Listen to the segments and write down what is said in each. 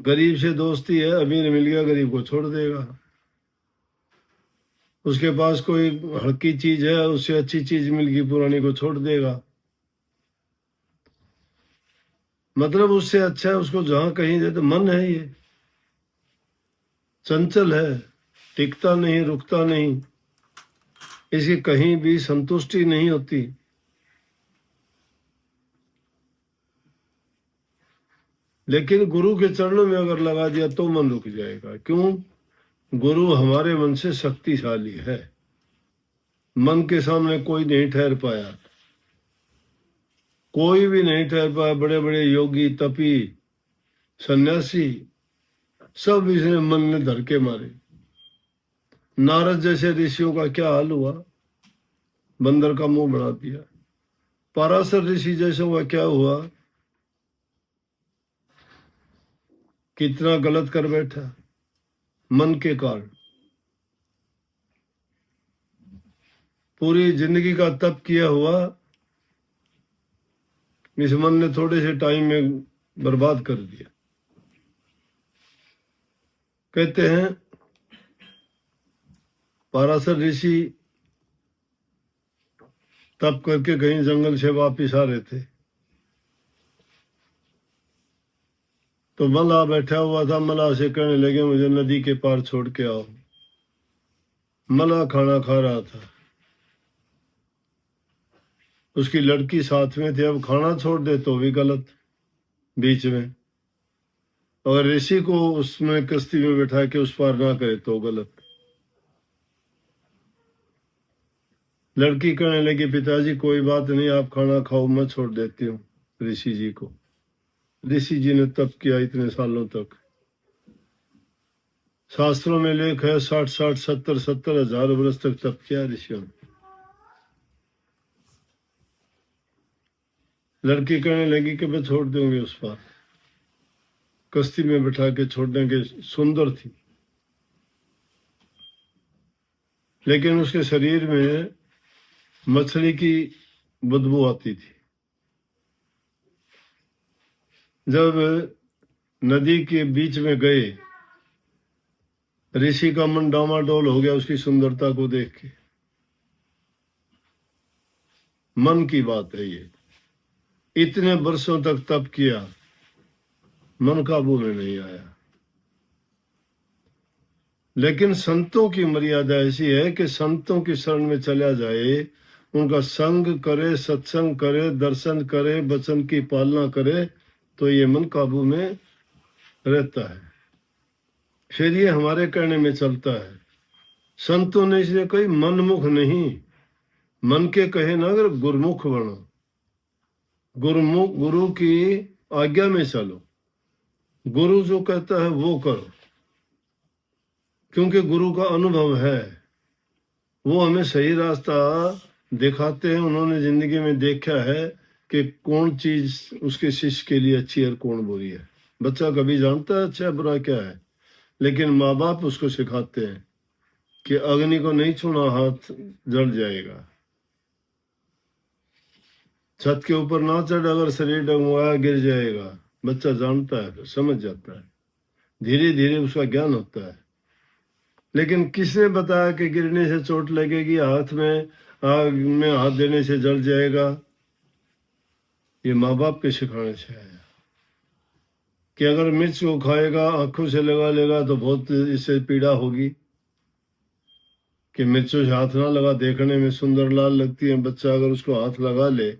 गरीब से दोस्ती है, अमीर मिल गया गरीब को छोड़ देगा। उसके पास कोई हल्की चीज है, उससे अच्छी चीज मिल गई पुरानी को छोड़ देगा। मतलब उससे अच्छा है उसको जहां कहीं दे। तो मन है ये, चंचल है, टिकता नहीं, रुकता नहीं, इसकी कहीं भी संतुष्टि नहीं होती। लेकिन गुरु के चरणों में अगर लगा दिया तो मन रुक जाएगा। क्यों? गुरु हमारे मन से शक्तिशाली है। मन के सामने कोई नहीं ठहर पाया, कोई भी नहीं ठहर पाया। बड़े बड़े योगी, तपी, सन्यासी, सब इसने मन में धर के मारे। नारद जैसे ऋषियों का क्या हाल हुआ, बंदर का मुंह बना दिया। पराशर ऋषि जैसे हुआ क्या हुआ, कितना गलत कर बैठा मन के कारण। पूरी जिंदगी का तप किया हुआ इस मन ने थोड़े से टाइम में बर्बाद कर दिया। कहते हैं पराशर ऋषि तप करके कहीं जंगल से वापिस आ रहे थे, तो मल्लाह बैठा हुआ था। मल्लाह से कहने लगे मुझे नदी के पार छोड़ के आओ। मल्लाह खाना खा रहा था, उसकी लड़की साथ में थी। अब खाना छोड़ दे तो भी गलत, बीच में। और ऋषि को उसमें कश्ती में बैठा के उस पार ना करे तो गलत। लड़की कहने लगी पिताजी कोई बात नहीं, आप खाना खाओ, मैं छोड़ देती हूँ ऋषि जी को। ऋषि जी ने तप किया इतने सालों तक। शास्त्रों में लेख है 60-60, 70-70 हजार वर्ष तक तप किया ऋषियों ने। लड़की कहने लगी कि मैं छोड़ दूंगी उस पार। कश्ती में बैठा के छोड़ने के, सुंदर थी, लेकिन उसके शरीर में मछली की बदबू आती थी। जब नदी के बीच में गए, ऋषि का मन डामाडोल हो गया उसकी सुंदरता को देख के। मन की बात है ये, इतने वर्षों तक तप किया, मन काबू में नहीं आया। लेकिन संतों की मर्यादा ऐसी है कि संतों की शरण में चला जाए, उनका संग करे, सत्संग करे, दर्शन करे, वचन की पालना करे, तो ये मन काबू में रहता है। फिर ये हमारे कहने में चलता है। संतों ने इसलिए कोई मनमुख नहीं, मन के कहे ना, अगर गुरुमुख बनो, गुरुमुख, गुरु की आज्ञा में चलो, गुरु जो कहता है वो करो। क्योंकि गुरु का अनुभव है, वो हमें सही रास्ता दिखाते हैं। उन्होंने जिंदगी में देखा है कि कौन चीज उसके शिष्य के लिए अच्छी है और कौन बुरी है। बच्चा कभी जानता है अच्छा बुरा क्या है, लेकिन माँ बाप उसको सिखाते हैं कि अग्नि को नहीं छूना, हाथ जल जाएगा। छत के ऊपर ना चढ़, अगर शरीर डगमगाया गिर जाएगा। बच्चा जानता है, समझ जाता है, धीरे धीरे उसका ज्ञान होता है। लेकिन किसने बताया कि गिरने से चोट लगेगी, हाथ में आग में हाथ देने से जल जाएगा? ये माँ बाप के सिखाने से आया कि अगर मिर्च को खाएगा, आंखों से लगा लेगा तो बहुत इससे पीड़ा होगी। कि मिर्चों से हाथ ना लगा, देखने में सुंदर लाल लगती है, बच्चा अगर उसको हाथ लगा ले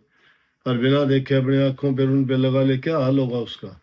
और बिना देखे अपने आंखों पे उन पे लगा ले, क्या हाल होगा उसका?